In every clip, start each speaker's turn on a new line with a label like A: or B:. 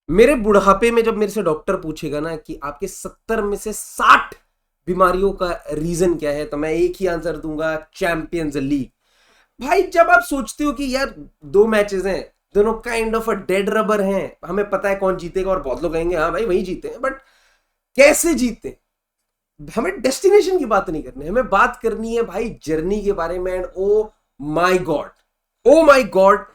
A: मेरे बुढ़ापे में जब मेरे से डॉक्टर पूछेगा ना कि आपके 70 में से 60 बीमारियों का रीजन क्या है, तो मैं एक ही आंसर दूंगा, चैंपियंस लीग। भाई जब आप सोचते हो कि यार दो मैचेस हैं, दोनों kind of a dead rubber हैं, हमें पता है कौन जीतेगा और बहुत लोग कहेंगे हाँ भाई वही जीते हैं, बट कैसे जीते? हमें डेस्टिनेशन की बात नहीं करनी, हमें बात करनी है भाई जर्नी के बारे में। And oh my God, oh my God,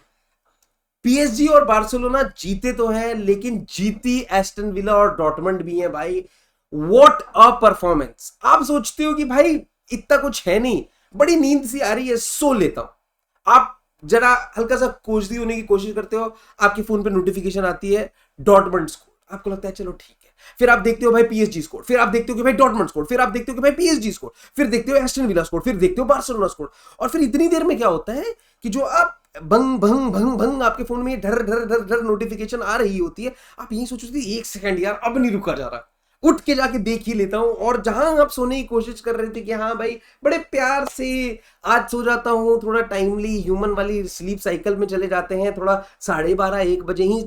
A: PSG और बार्सिलोना जीते तो हैं, लेकिन जीती एस्टन विला और डॉर्टमंड भी है भाई। What a performance! आप सोचते हो कि भाई इतना कुछ है नहीं, बड़ी नींद सी आ रही है, सो लेता हूं। आप जरा हल्का सा कोजदी होने की कोशिश करते हो, आपके फोन पे नोटिफिकेशन आती है डॉर्टमंड स्कोर, आपको लगता है चलो ठीक है, फिर आप देखते हो भाई पीएसजी स्कोर, फिर आप देखते हो कि भाई डॉर्टमंड स्कोर, फिर आप देखते हो कि भाई पीएसजी स्कोर, फिर देखते हो एस्टन विला स्कोर, फिर देखते हो बार्सिलोना स्कोर। और फिर इतनी देर में क्या होता है कि जो आप भंग भंग भंग भंग आपके फोन में ढर ढर ढर ढर नोटिफिकेशन आ रही होती है, आप यही सोचते थे एक सेकंड यार अब नहीं रुका जा रहा, उठ के जाके देख ही लेता हूं। और जहां आप सोने की कोशिश कर रहे थे कि हाँ भाई बड़े प्यार से आज सो जाता हूं, थोड़ा टाइमली ह्यूमन वाली स्लीप साइकिल में चले जाते हैं, थोड़ा 12:30-1 बजे ही,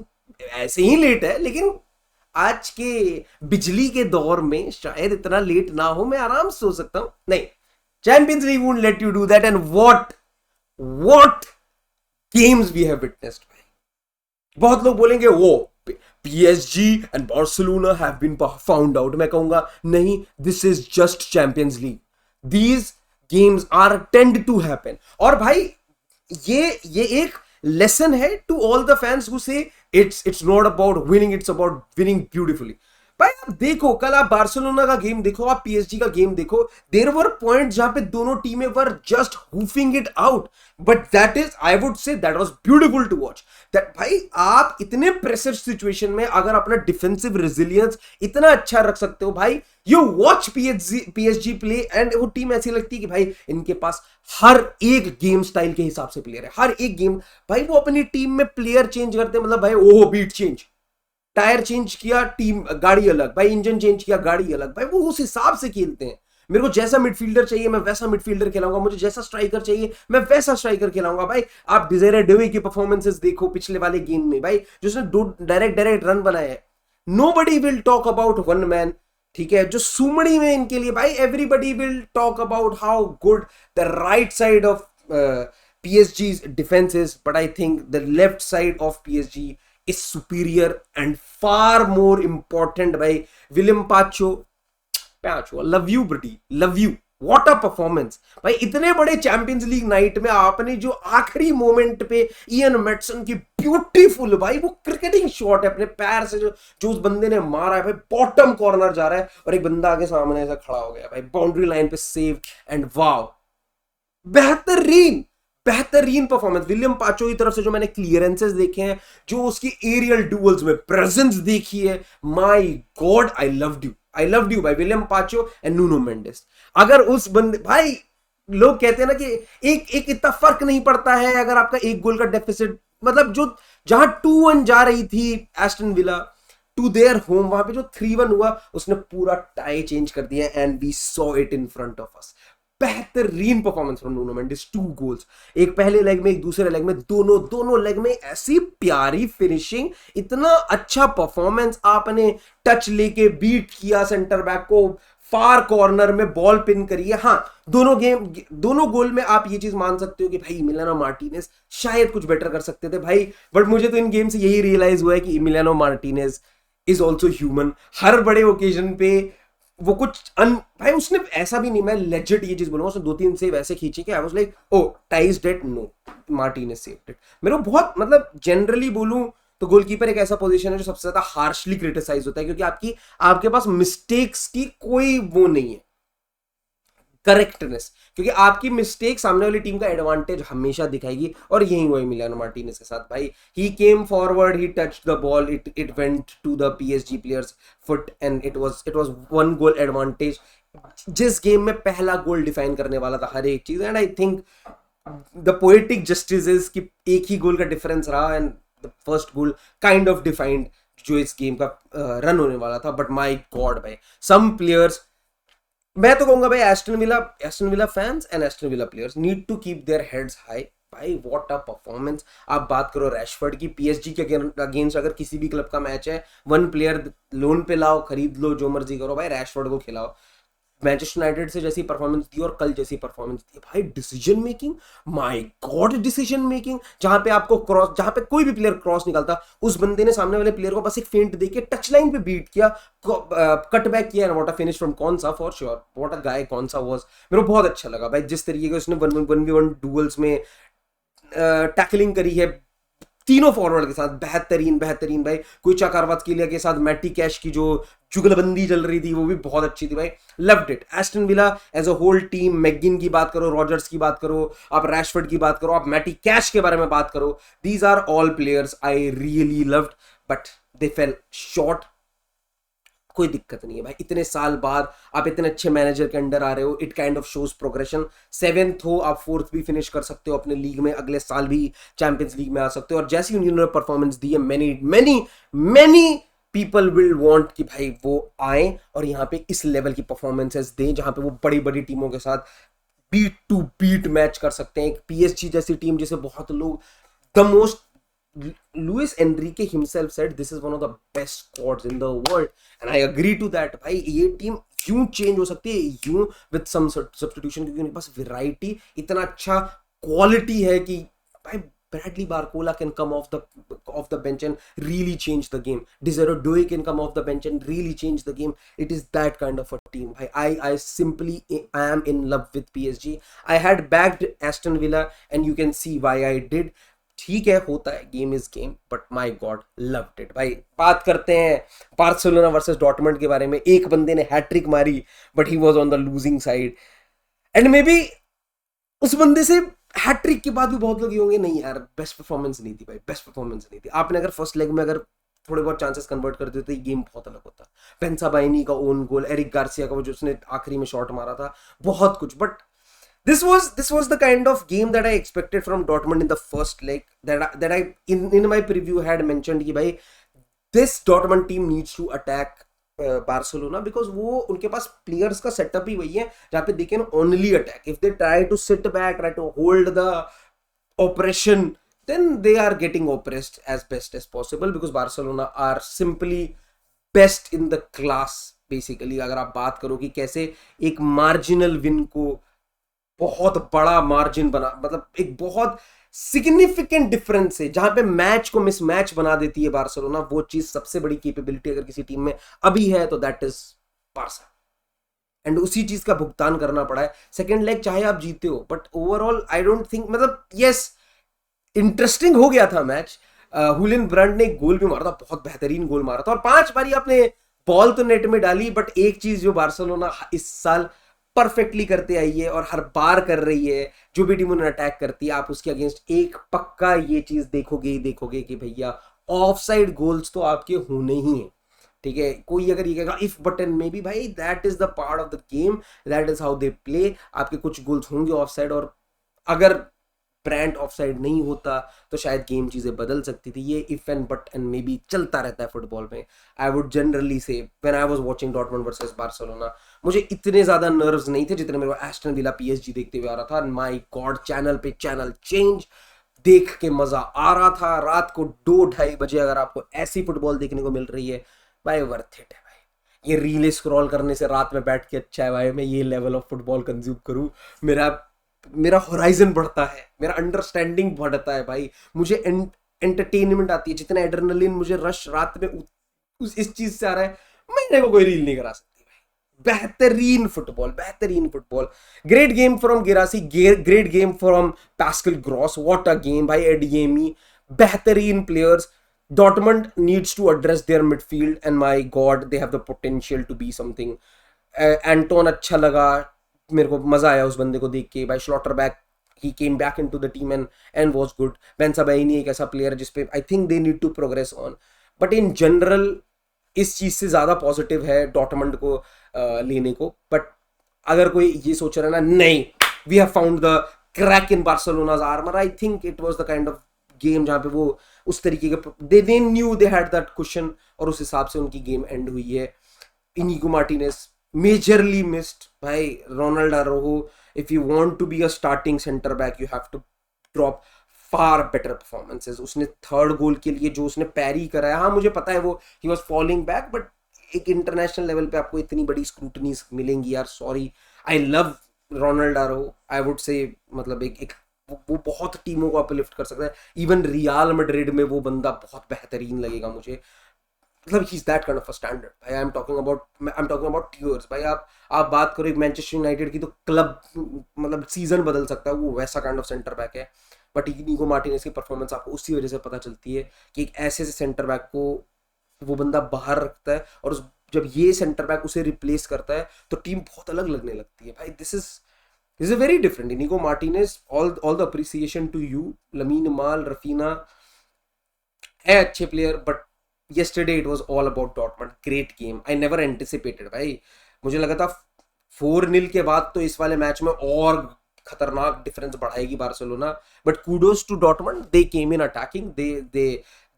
A: ऐसे ही लेट है, लेकिन आज के बिजली के दौर में शायद इतना लेट ना हो, मैं आराम से सो सकता हूं। नहीं, champions league won't let you do that. And what games we have witnessed भाई। बहुत लोग बोलेंगे वो PSG and Barcelona have been found out, मैं कहूंगा नहीं, this is just champions league, these games are tend to happen. और भाई ये एक लेसन है to all the fans who say it's not about winning, it's about winning beautifully. भाई आप देखो, कल आप बार्सिलोना का गेम देखो, आप पीएसजी का गेम देखो, देयर वर पॉइंट जहां पे दोनों टीमें were just huffing it out, but that is, I would say that was beautiful to watch. That भाई आप इतने प्रेशर सिचुएशन में अगर अपना डिफेंसिव रेजिलियंस इतना अच्छा रख सकते हो भाई, you watch PSG play and वो टीम ऐसी लगती है कि भाई इनके पास हर एक गेम स्टाइल के हिसाब से प्लेयर है, हर एक गेम। भाई वो अपनी टीम में प्लेयर चेंज करते हैं, मतलब भाई ओहो बीट चेंज, टायर चेंज किया टीम गाड़ी अलग, भाई इंजन चेंज किया गाड़ी अलग, भाई वो उस हिसाब से खेलते हैं। मेरे को जैसा मिडफील्डर चाहिए मैं वैसा मिडफील्डर खिलाऊंगा, मुझे जैसा स्ट्राइकर चाहिए मैं वैसा स्ट्राइकर खिलाऊंगा। भाई आप डिजायर डेवे की परफॉर्मेंसेस देखो पिछले वाले गेम में, भाई जिसने दो डायरेक्ट डायरेक्ट रन बनाए हैं। Nobody will talk about one man, ठीक है, जो सुमड़ी में इनके लिए भाई everybody will talk about how good the right side of पीएसजी's defense is, but I think the left side of PSG is superior and far more important by William Pacho. Pacho, love you, buddy, love you. What a performance! भाई इतने बड़े champions league night में आपने जो आखिरी moment पे Ian Mattson की beautiful, भाई वो क्रिकेटिंग शॉट है अपने पैर से जो जो उस बंदे ने मारा है, भाई बॉटम कॉर्नर जा रहा है और एक बंदा आगे सामने ऐसा खड़ा हो गया, भाई बाउंड्री लाइन पे सेव। एंड वाव, बेहतरीन बेहतरीन परफॉर्मेंस विलियम पाचो की तरफ से। जो मैंने क्लियरेंसेस देखे हैं, जो उसकी एरियल डुअल्स में प्रेजेंस देखी है, my God, I loved you भाई विलियम पाचो एंड नूनो मेंडेस। अगर उस बंदे, भाई लोग कहते हैं ना कि एक एक इतना फर्क नहीं पड़ता है अगर आपका एक गोल का डेफिसिट, मतलब जो जहां 2-1 जा रही थी Aston Villa to their home, वहां पे जो 3-1 हुआ उसने पूरा टाई चेंज कर दिया and we saw it in front of us. बेहतरीन performance from Nuno Mendes, 2 goals, एक पहले लेग में एक दूसरे लेग में, दोनों लेग में ऐसी प्यारी फिनिशिंग, इतना अच्छा परफॉर्मेंस। आपने टच लेके बीट किया सेंटर बैक को, फार कॉर्नर में बॉल पिन करी है। हाँ, दोनों गोल में आप ये चीज मान सकते हो कि भाई इमिलियानो मार्टिनेज शायद कुछ बेटर कर सकते थे भाई, बट मुझे तो इन गेम से यही रियलाइज हुआ है कि इमिलियानो मार्टिनेज इज ऑल्सो ह्यूमन। हर बड़े ओकेजन पे वो कुछ भाई उसने ऐसा भी नहीं, मैं लेजिट ये चीज बोलूंगा, उसने 2-3 सेव ऐसे खींचे कि I was like oh ties that, no Martinez saved it. मेरे को बहुत, मतलब जनरली बोलूं तो गोलकीपर एक ऐसा पोजीशन है जो सबसे ज्यादा हार्शली क्रिटिसाइज होता है, क्योंकि आपके पास मिस्टेक्स की कोई वो नहीं है, करेक्टनेस, क्योंकि आपकी मिस्टेक सामने वाली टीम का एडवांटेज हमेशा दिखाएगी। और यही हुआ मिलियानो मार्टिनेज के साथ भाई, he came forward, he touched the ball, it went to the PSG players foot and it was 1 goal advantage, जिस गेम में पहला गोल डिफाइन करने वाला था हर एक चीज। And I think the poetic justice is कि एक ही गोल का डिफरेंस रहा and the first goal kind of defined जो इस गेम का रन होने वाला था। बट माय गॉड भाई, सम प्लेयर्स, मैं तो कहूंगा भाई Aston Villa fans and Aston Villa players need to keep their heads high भाई व्हाट अ परफॉर्मेंस। आप बात करो रैशफोर्ड की, पीएसजी के अगेंस्ट अगर किसी भी क्लब का मैच है, वन प्लेयर लोन पे लाओ, खरीद लो, जो मर्जी करो भाई, रैशफोर्ड को खिलाओ। मैनचेस्टर यूनाइटेड से जैसी परफॉर्मेंस दी और कल जैसी परफॉर्मेंस दी भाई, decision making, my God decision making. जहां पे आपको क्रॉस, जहां पे कोई भी प्लेयर क्रॉस निकालता, उस बंदे ने सामने वाले प्लेयर को बस एक फेंट देके टच लाइन पे बीट किया, कट बैक किया, व्हाट अ फिनिश फ्रॉम कौन सा, फॉर श्योर व्हाट अ गाय कौन सा वाज। मेरे को बहुत अच्छा लगा भाई जिस तरीके के उसने 1v1 डुअल्स में टैकलिंग करी है तीनों फॉरवर्ड के साथ, बेहतरीन बेहतरीन भाई। कोई चाकारवात्सकीलिया के साथ मैटी कैश की जो जुगलबंदी चल रही थी वो भी बहुत अच्छी थी भाई, loved it. Aston Villa as a whole team, मैगिन की बात करो, रॉजर्स की बात करो, आप रैशफोर्ड की बात करो, आप मैटी कैश के बारे में बात करो, these are all players I really loved, but they fell short. कोई दिक्कत नहीं है भाई, इतने साल बाद आप इतने अच्छे मैनेजर के अंडर आ रहे हो, it kind of shows progression. 7th हो, आप 4th भी फिनिश कर सकते हो अपने लीग में, अगले साल भी चैंपियंस लीग में आ सकते हो। और जैसी उन्होंने परफॉर्मेंस दी है, many many many people will want कि भाई वो आए और यहाँ पे इस लेवल की परफॉर्मेंसेस दें जहां पे वो बड़ी बड़ी टीमों के साथ बीट टू बीट मैच कर सकते हैं। एक पीएसजी जैसी टीम जिसे बहुत लोग, the most, Luis Enrique himself said this is one of the best squads in the world, and I agree to that। भाई ये टीम यूं चेंज हो सकती है, यूं विद सम सब्स्टिट्यूशन, क्योंकि उनके पास वैरायटी, इतना अच्छा क्वालिटी है कि भाई Bradley Barcola can come off the bench and really change the game. Desiree Doué can come off the bench and really change the game. It is that kind of a team. I simply I am in love with PSG. I had backed Aston Villa and you can see why I did. ठीक है, होता है, game is game, but my God loved it भाई। बात करते हैं Barcelona versus Dortmund के बारे में। एक बंदे ने हैट्रिक मारी but he was on the losing side, and may be उस बंदे से हैट्रिक के बाद भी बहुत लोग ये होंगे नहीं यार बेस्ट परफॉर्मेंस नहीं थी भाई, बेस्ट परफॉर्मेंस नहीं थी। आपने अगर फर्स्ट लेग में अगर थोड़े बहुत चांसेस कन्वर्ट कर देते तो गेम बहुत अलग होता। पेंसाबाइनी का ओन गोल, एरिक गार्सिया का वो जो उसने आखिरी में शॉट मारा था, बहुत कुछ। But this was the kind of game that I expected from Dortmund in the first leg, that I in my preview had mentioned कि भाई this Dortmund team needs to attack Barcelona, because वो उनके पास players का setup ही वही है जहाँ पे they can only attack. If they try to sit back, try to hold the oppression, then they are getting oppressed as best as possible, because Barcelona are simply best in the class basically। अगर आप बात करो कि कैसे एक marginal win को बहुत बड़ा मार्जिन बना, मतलब एक बहुत सिग्निफिकेंट डिफरेंस है जहां पे मैच को मिसमैच बना देती है बार्सिलोना, वो चीज सबसे बड़ी कैपेबिलिटी अगर किसी टीम में अभी है तो दैट इज बार्सा। एंड उसी चीज का भुगतान करना पड़ा है। सेकेंड लेग चाहे आप जीते हो, but overall I don't think, मतलब यस इंटरेस्टिंग हो गया था मैच। हुलियन ब्रांड ने एक गोल भी मारा था, बहुत बेहतरीन गोल मारा था, और 5 बारी आपने बॉल तो नेट में डाली, बट एक चीज जो बार्सिलोना इस साल परफेक्टली करते आई है और हर बार कर रही है, जो भी टीम उन्हें अटैक करती है, आप उसके अगेंस्ट एक पक्का ये चीज देखोगे ही देखोगे कि भैया ऑफसाइड गोल्स तो आपके होने ही हैं। ठीक है, कोई अगर ये कहेगा इफ बटन में भी, भाई that is the part of the game, that is how they play. आपके कुछ गोल्स होंगे ऑफसाइड, और अगर ब्रांड ऑफसाइड नहीं होता तो शायद गेम चीजें बदल सकती थी। ये if and but and may be चलता रहता है फुटबॉल में। आई वुड जनरली से when I was watching Dortmund versus Barcelona, मुझे इतने ज्यादा नर्व्स नहीं थे जितने मेरे को एस्टन विला पीएसजी देखते हुए आ रहा था। माय गॉड, चैनल पे चैनल चेंज देख के मजा आ रहा था। रात को 2-2:30 बजे अगर आपको ऐसी फुटबॉल देखने को मिल रही है, भाई वर्थ इट है भाई। ये रील स्क्रॉल करने से रात में बैठ के अच्छा है भाई मैं ये लेवल ऑफ फुटबॉल कंज्यूम करूं। मेरा होराइजन बढ़ता है, मेरा अंडरस्टैंडिंग बढ़ता है भाई, मुझे एंटरटेनमेंट आती है। जितना एड्रेनलिन मुझे रश रात में इस चीज से आ रहा है, मैंने को कोई रील नहीं करा सकती भाई। बेहतरीन फुटबॉल, बेहतरीन football. Great game from Guirassy, great game from Pascal Gross, what a game भाई। एडिएमी, बेहतरीन players. Dortmund needs to address their midfield, and my God, they have the potential to be something. Anton अच्छा लगा, मेरे को मजा आया उस बंदे को देख के भाई। Schlotterbeck, he came back into the team and was good. Bensabaini एक ऐसा प्लेयर जिसपे I think they need to progress on. But in general इस चीज से ज्यादा पॉजिटिव है डॉर्टमंड को लेने को। बट अगर कोई ये सोच रहा है ना, नहीं we have found the crack in Barcelona's armour, I think it was the kind of game जहां पे वो उस तरीके के they knew they had that question, और उस हिसाब से उनकी गेम एंड हुई है। इनिगो मार्टिनेज मेजरली मिस्ड भाई। Ronald Araujo, if you want to be a starting centre back you have to drop far better performances. उसने थर्ड गोल के लिए जो उसने पैरी कराया, हाँ मुझे पता है वो he was falling back, but एक इंटरनेशनल लेवल पे आपको इतनी बड़ी स्क्रूटनी मिलेंगी यार, sorry. I love Ronaldo, I would से, मतलब एक वो बहुत टीमों को अपलिफ्ट कर सकता है। इवन रियल मैड्रिड में वो बंदा बहुत बेहतरीन लगेगा मुझे, मतलब he is that kind of a standard भाई। I am talking about tiers भाई। आप बात करो एक मैनचेस्टर यूनाइटेड की तो क्लब, मतलब सीजन बदल सकता है, वो वैसा काइंड ऑफ सेंटर बैक है। बट इनीगो मार्टिनेज की परफॉर्मेंस आपको उसी वजह से पता चलती है कि एक ऐसे सेंटर बैक को वो बंदा बाहर रखता है, और जब ये सेंटर बैक उसे रिप्लेस करता है तो टीम बहुत अलग लगने लगती है भाई। This is very different. Inigo Martinez, all the appreciation to you. Lamine Yamal, Raphinha है अच्छे player, but yesterday it was all about Dortmund. Great game. I never anticipated भाई। मुझे लगा था 4-0 के बाद तो इस वाले मैच में और खतरनाक डिफरेंस बढ़ाएगी Barcelona, but kudos to Dortmund, they came in attacking,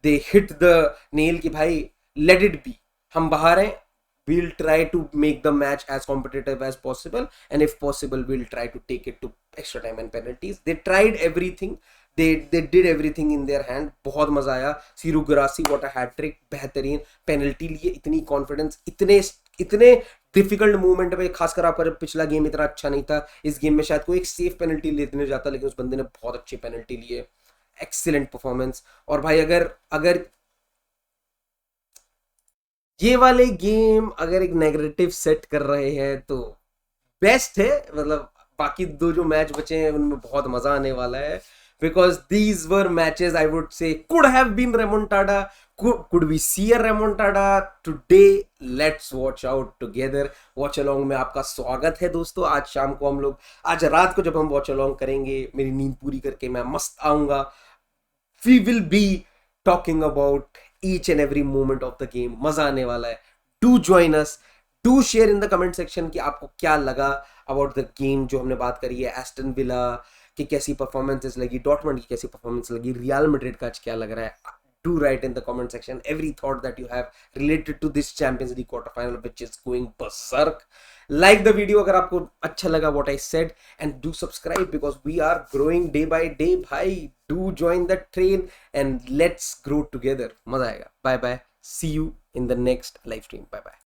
A: they hit the nail कि भाई लेट इट बी, हम बाहर हैं, we'll try to make the match as competitive as possible, and if possible we'll try to take it to extra time and penalties. They tried everything, they did everything in their hand. बहुत मजा आया। Siru गुरासी what a hat trick, बेहतरीन penalty लिए, इतनी confidence, इतने difficult movement में, खासकर आपका जब पिछला गेम इतना अच्छा नहीं था, इस गेम में शायद कोई एक सेफ पेनल्टी लेने जाता, लेकिन उस बंदे ने बहुत अच्छी पेनल्टी लिए। Excellent performance. और भाई अगर अगर ये वाले गेम अगर एक नेगेटिव सेट कर रहे हैं तो बेस्ट है, मतलब बाकी दो जो मैच बचे हैं उनमें बहुत मजा आने वाला है, because these were matches I would say could have been remontada. could we see a remontada today? Let's watch out together. Watch along में आपका स्वागत है दोस्तों। आज शाम को हम लोग, आज रात को जब हम वॉच अलोंग करेंगे, मेरी नींद पूरी करके मैं मस्त आऊंगा, we will be talking about each and every moment of the game. मजा आने वाला है। Do join us. Do share in the comment section कि आपको क्या लगा about the game जो हमने बात करी है। एस्टन विला की कैसी परफॉर्मेंसेस लगी, डॉर्टमंड की कैसी परफॉर्मेंस लगी, रियल मैड्रिड का आज क्या लग रहा है। Do write in the comment section every thought that you have related to this Champions League quarter final, which is going berserk. Like the video अगर आपको अच्छा लगा what I said, and do subscribe because we are growing day by day भाई। Do join the train and let's grow together. मजा आएगा। Bye bye. See you in the next live stream. Bye bye.